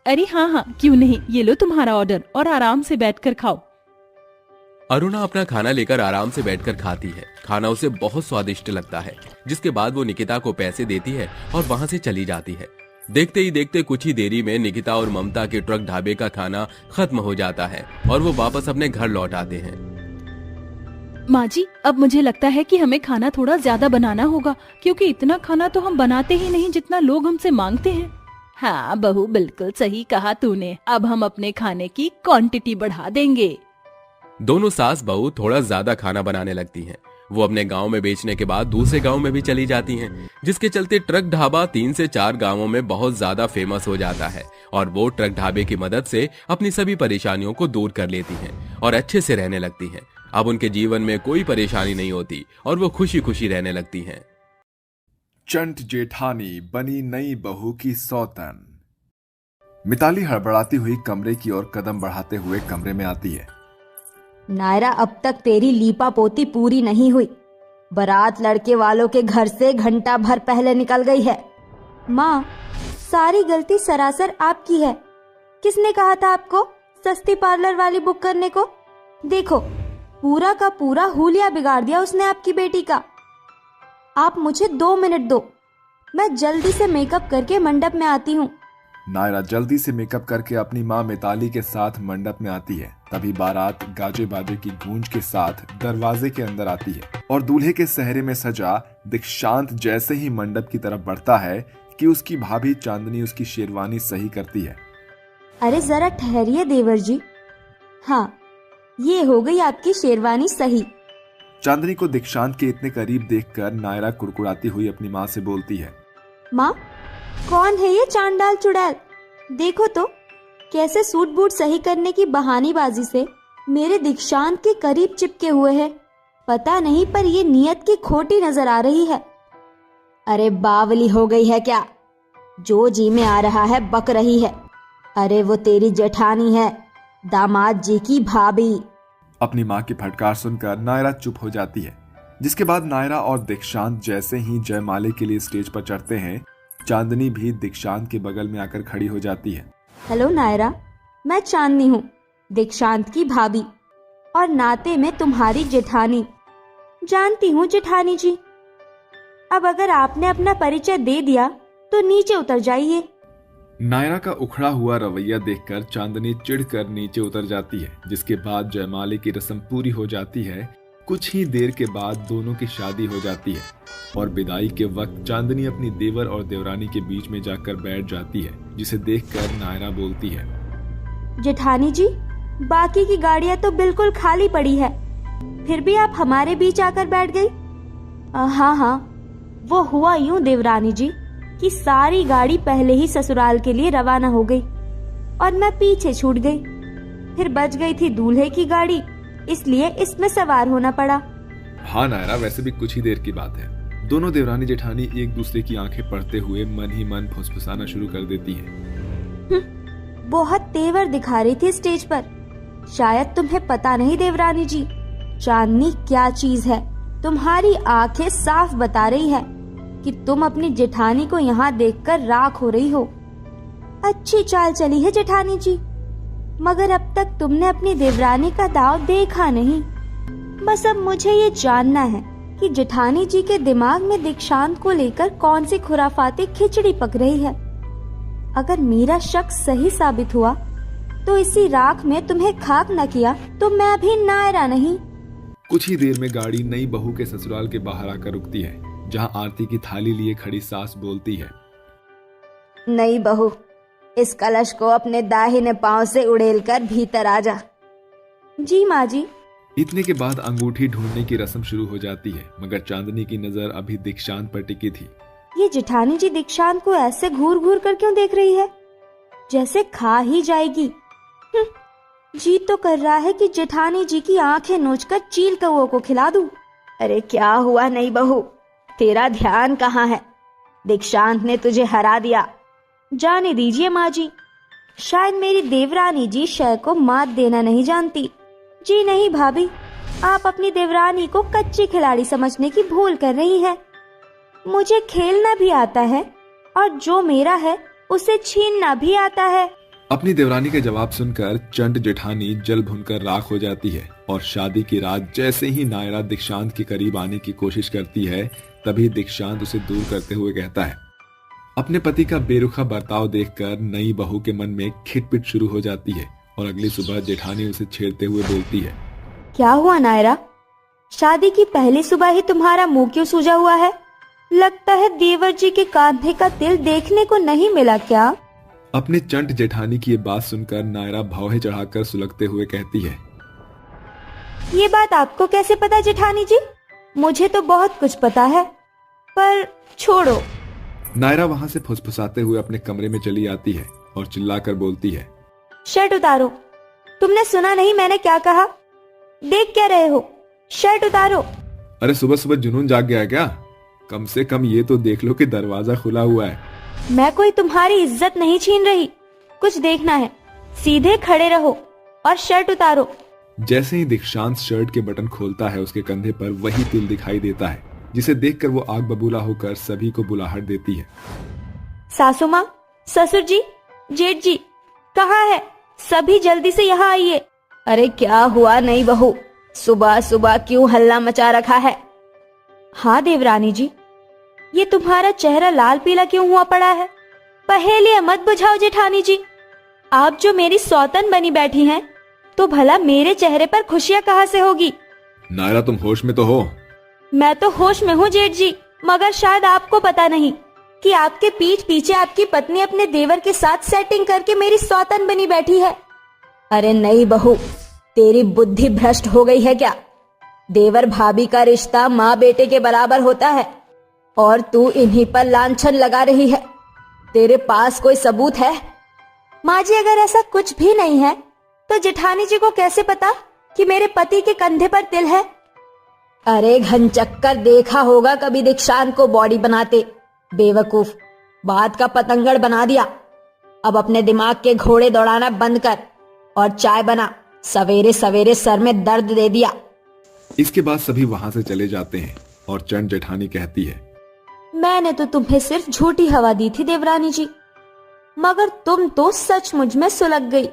अरे हाँ हाँ, क्यों नहीं, ये लो तुम्हारा ऑर्डर और आराम से बैठकर खाओ। अरुणा अपना खाना लेकर आराम से बैठकर खाती है। खाना उसे बहुत स्वादिष्ट लगता है, जिसके बाद वो निकिता को पैसे देती है और वहां से चली जाती है। देखते ही देखते कुछ ही देरी में निकिता और ममता के ट्रक ढाबे का खाना खत्म हो जाता है और वो वापस अपने घर लौट आते हैं। माँ जी, अब मुझे लगता है कि हमें खाना थोड़ा ज्यादा बनाना होगा, क्योंकि इतना खाना तो हम बनाते ही नहीं जितना लोग हमसे मांगते हैं। हाँ बहू, बिल्कुल सही कहा तूने। अब हम अपने खाने की क्वांटिटी बढ़ा देंगे। दोनों सास बहू थोड़ा ज्यादा खाना बनाने लगती हैं। वो अपने गांव में बेचने के बाद दूसरे गांव में भी चली जाती हैं, जिसके चलते ट्रक ढाबा 3 से 4 गांवों में बहुत ज्यादा फेमस हो जाता है और वो ट्रक ढाबे की मदद से अपनी सभी परेशानियों को दूर कर लेती हैं और अच्छे से रहने लगती हैं। अब उनके जीवन में कोई परेशानी नहीं होती और वो खुशी खुशी रहने लगती हैं। चंट जेठानी बनी नई बहू की सौतन। मिताली हड़बड़ाती हुई कमरे की ओर कदम बढ़ाते हुए कमरे में आती है। नायरा, अब तक तेरी लीपा पोती पूरी नहीं हुई। बारात लड़के वालों के घर से घंटा भर पहले निकल गई है। माँ, सारी गलती सरासर आपकी है। किसने कहा था आपको सस्ती पार्लर वाली बुक करने को? देखो, पूरा का पूरा हुलिया बिगाड़ दिया उसने आपकी बेटी का। आप मुझे 2 मिनट दो, मैं जल्दी से मेकअप करके मंडप में आती हूँ। नायरा जल्दी से मेकअप करके अपनी माँ मिताली के साथ मंडप में आती है। तभी बारात गाजे बाजे की गूंज के साथ दरवाजे के अंदर आती है और दूल्हे के सहरे में सजा दीक्षांत जैसे ही मंडप की तरफ बढ़ता है कि उसकी भाभी चांदनी उसकी शेरवानी सही करती है। अरे जरा ठहरिए देवर जी। हाँ, ये हो गई आपकी शेरवानी सही। चांदनी को दीक्षांत के इतने करीब देखकर नायरा कुड़कुड़ाती हुई अपनी माँ से बोलती है, माँ, कौन है ये चांडाल चुड़ैल? देखो तो कैसे सूट बूट सही करने की बहानेबाजी से मेरे दीक्षांत के करीब चिपके हुए है। पता नहीं, पर ये नियत की खोटी नजर आ रही है। अरे बावली हो गई है क्या? जो जी में आ रहा है बक रही है। अरे वो तेरी जेठानी है, दामाद जी की भाभी। अपनी माँ की फटकार सुनकर नायरा चुप हो जाती है, जिसके बाद नायरा और दीक्षांत जैसे ही जयमाले के लिए स्टेज पर चढ़ते हैं, चांदनी भी दीक्षांत के बगल में आकर खड़ी हो जाती है। हेलो नायरा, मैं चांदनी हूँ, दीक्षांत की भाभी और नाते में तुम्हारी जेठानी। जानती हूँ जेठानी जी। अब अगर आपने अपना परिचय दे दिया तो नीचे उतर जाइए। नायरा का उखड़ा हुआ रवैया देखकर चांदनी चिढ़कर नीचे उतर जाती है, जिसके बाद जयमाले की रस्म पूरी हो जाती है। कुछ ही देर के बाद दोनों की शादी हो जाती है और विदाई के वक्त चांदनी अपनी देवर और देवरानी के बीच में जाकर बैठ जाती है, जिसे देखकर नायरा बोलती है, जेठानी जी, बाकी की गाड़ियां तो बिल्कुल खाली पड़ी है, फिर भी आप हमारे बीच आकर बैठ गई। हाँ हाँ, वो हुआ यूं देवरानी जी कि सारी गाड़ी पहले ही ससुराल के लिए रवाना हो गई और मैं पीछे छूट गई। फिर बच गई थी दूल्हे की गाड़ी, इसलिए इसमें सवार होना पड़ा। हाँ नायरा, वैसे भी कुछ ही देर की बात है। दोनों देवरानी जेठानी एक दूसरे की आंखें पढ़ते हुए मन ही मन फुसफुसाना शुरू कर देती हैं। बहुत तेवर दिखा रही थी स्टेज पर। शायद तुम्हें पता नहीं देवरानी जी, चांदनी क्या चीज है। तुम्हारी आंखें साफ बता रही है कि तुम अपनी जेठानी को यहाँ देखकर राख हो रही हो। अच्छी चाल चली है जेठानी जी, मगर अब तक तुमने अपनी देवरानी का दाव देखा नहीं। बस अब मुझे ये जानना है कि जेठानी जी के दिमाग में दीक्षांत को लेकर कौन सी खुराफाती खिचड़ी पक रही है। अगर मेरा शक सही साबित हुआ तो इसी राख में तुम्हें खाक न किया तो मैं अभी नायरा नहीं। कुछ ही देर में गाड़ी नई बहू के ससुराल के बाहर आकर रुकती है, जहां आरती की थाली लिए खड़ी सास बोलती है, नई बहू, इस कलश को अपने दाहिने पांव से उड़ेलकर भीतर आ जा। जी माँ जी। इतने के बाद अंगूठी ढूंढने की रस्म शुरू हो जाती है, मगर चांदनी की नजर अभी दीक्षांत पर टिकी थी। ये जेठानी जी दीक्षांत को ऐसे घूर घूर कर क्यों देख रही है, जैसे खा ही जाएगी। जी तो कर रहा है कि जेठानी जी की आंखें नोचकर चील कौओं को खिला दूं। अरे क्या हुआ नई बहू, तेरा ध्यान कहाँ है? दीक्षांत ने तुझे हरा दिया। जाने दीजिए माँ जी, शायद मेरी देवरानी जी शय को मात देना नहीं जानती। जी नहीं भाभी, आप अपनी देवरानी को कच्ची खिलाड़ी समझने की भूल कर रही हैं। मुझे खेलना भी आता है और जो मेरा है उसे छीनना भी आता है। अपनी देवरानी का जवाब सुनकर चंड जेठानी जल भुनकर राख हो जाती है और शादी की रात जैसे ही नायरा दीक्षांत के करीब आने की कोशिश करती है, तभी दीक्षांत उसे दूर करते हुए कहता है। अपने पति का बेरुखा बर्ताव देखकर नई बहू के मन में खिटपिट शुरू हो जाती है और अगली सुबह जेठानी उसे छेड़ते हुए बोलती है, क्या हुआ नायरा, शादी की पहली सुबह ही तुम्हारा मुंह क्यों सूजा हुआ है? लगता है देवर जी के कांधे का तिल देखने को नहीं मिला क्या? अपने चंट जेठानी की ये बात सुनकर नायरा भौहे चढ़ाकर सुलगते हुए कहती है, ये बात आपको कैसे पता जेठानी जी? मुझे तो बहुत कुछ पता है, पर छोड़ो। नायरा वहां से फुसफुसाते हुए अपने कमरे में चली आती है और चिल्लाकर बोलती है, शर्ट उतारो। तुमने सुना नहीं मैंने क्या कहा? देख क्या रहे हो? शर्ट उतारो। अरे सुबह सुबह जुनून जाग गया क्या? कम से कम ये तो देख लो कि दरवाजा खुला हुआ है। मैं कोई तुम्हारी इज्जत नहीं छीन रही, कुछ देखना है सीधे खड़े रहो और शर्ट उतारो। जैसे ही दीक्षांत शर्ट के बटन खोलता है, उसके कंधे पर वही तिल दिखाई देता है, जिसे देखकर वो आग बबूला होकर सभी को बुलाहट देती है। सासू माँ, ससुर जी, जेठ जी, कहाँ है? सभी जल्दी से यहाँ आइए। अरे क्या हुआ नई बहू, सुबह सुबह क्यों हल्ला मचा रखा है? हाँ देवरानी जी, ये तुम्हारा चेहरा लाल पीला क्यों हुआ पड़ा है? पहेलियां मत बुझाओ जेठानी जी। आप जो मेरी सौतन बनी बैठी हैं, तो भला मेरे चेहरे पर खुशियाँ कहाँ से होगी? नायरा तुम होश में तो हो? मैं तो होश में हूँ जेठ जी, मगर शायद आपको पता नहीं कि आपके पीठ पीछे आपकी पत्नी अपने देवर के साथ सेटिंग करके मेरी सौतन बनी बैठी है। अरे नई बहू, तेरी बुद्धि भ्रष्ट हो गई है क्या? देवर भाभी का रिश्ता माँ बेटे के बराबर होता है और तू इन्हीं पर लांछन लगा रही है। तेरे पास कोई सबूत है? माँ जी, अगर ऐसा कुछ भी नहीं है तो जेठानी जी को कैसे पता कि मेरे पति के कंधे पर तिल है? अरे घनचक्कर, देखा होगा कभी दीक्षांत को बॉडी बनाते। बेवकूफ, बात का पतंगड़ बना दिया। अब अपने दिमाग के घोड़े दौड़ाना बंद कर और चाय बना। सवेरे सवेरे सर में दर्द दे दिया। इसके बाद सभी वहां से चले जाते हैं और चंड जेठानी कहती है, मैंने तो तुम्हें सिर्फ झूठी हवा दी थी देवरानी जी, मगर तुम तो सचमुच में सुलग गई।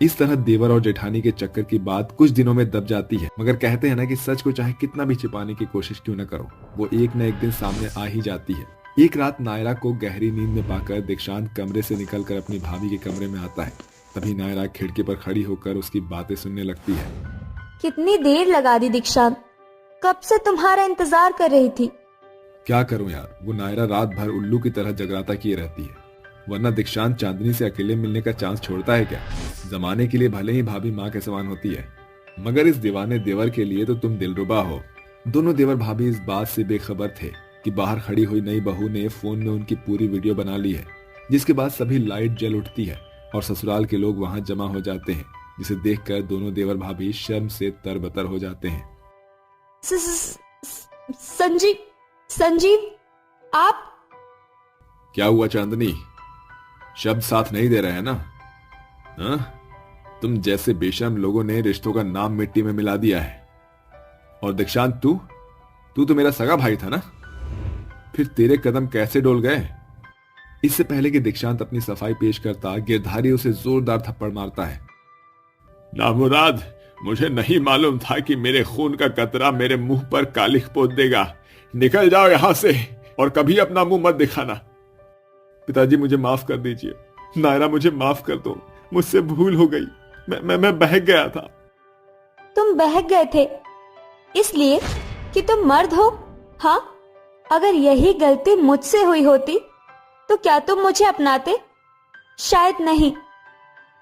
इस तरह देवर और जेठानी के चक्कर की बात कुछ दिनों में दब जाती है, मगर कहते हैं ना कि सच को चाहे कितना भी छिपाने की कोशिश क्यों न करो, वो एक न एक दिन सामने आ ही जाती है। एक रात नायरा को गहरी नींद में पाकर दीक्षांत कमरे से निकलकर अपनी भाभी के कमरे में आता है। तभी नायरा खिड़की पर खड़ी होकर उसकी बातें सुनने लगती है। कितनी देर लगा दी दीक्षांत, कब से तुम्हारा इंतजार कर रही थी। क्या करूं यार, वो नायरा रात भर उल्लू की तरह जगराता किए रहती है, वरना दीक्षांत चांदनी से अकेले मिलने का चांस छोड़ता है क्या? जमाने के लिए भले ही भाभी माँ के समान होती है, मगर इस दीवाने देवर के लिए तो तुम दिलरुबा हो। दोनों देवर भाभी इस बात से बेखबर थे कि बाहर खड़ी हुई नई बहू ने फोन में उनकी पूरी वीडियो बना ली है, जिसके बाद सभी लाइट जल उठती है और ससुराल के लोग वहां जमा हो जाते हैं, जिसे देखकर दोनों देवर भाभी शर्म से तरबतर हो जाते हैं। संजीव, संजीव, आप? क्या हुआ चांदनी, शब्द साथ नहीं दे रहे हैं ना? हाँ? तुम जैसे बेशर्म लोगों ने रिश्तों का नाम मिट्टी में मिला दिया है। और दीक्षांत, तू तो मेरा सगा भाई था ना, फिर तेरे कदम कैसे डोल गए? इससे पहले कि दीक्षांत अपनी सफाई पेश करता, गिरधारी उसे जोरदार थप्पड़ मारता है। नामुराद, मुझे नहीं मालूम था कि मेरे खून का कतरा मेरे मुंह पर कालिख पोत देगा। निकल जाओ यहां से और कभी अपना मुंह मत दिखाना। पिताजी, मुझे माफ कर दीजिए। नायरा, मुझे माफ कर दो, मुझसे भूल हो गई। मैं बहक गया था। तुम बहक गए थे इसलिए कि तुम मर्द हो? हाँ, अगर यही गलती मुझसे हुई होती तो क्या तुम मुझे अपनाते? शायद नहीं।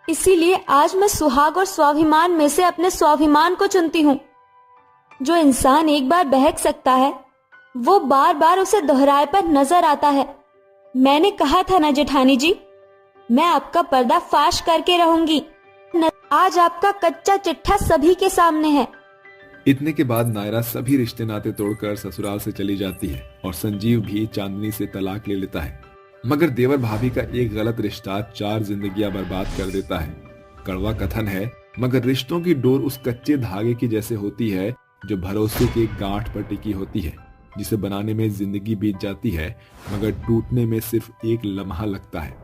इसीलिए आज मैं सुहाग और स्वाभिमान में से अपने स्वाभिमान को चुनती हूँ। जो इंसान एक बार बहक सकता है वो बार बार उसे दोहराए पर नजर आता है। मैंने कहा था ना जेठानी जी, मैं आपका पर्दा फाश करके रहूंगी। आज आपका कच्चा चिट्ठा सभी के सामने है। इतने के बाद नायरा सभी रिश्ते नाते तोड़कर ससुराल से चली जाती है और संजीव भी चांदनी से तलाक ले लेता है। मगर देवर भाभी का एक गलत रिश्ता 4 जिंदगियां बर्बाद कर देता है। कड़वा कथन है, मगर रिश्तों की डोर उस कच्चे धागे की जैसे होती है जो भरोसे के गांठ पर टिकी होती है, जिसे बनाने में जिंदगी बीत जाती है मगर टूटने में सिर्फ एक लम्हा लगता है।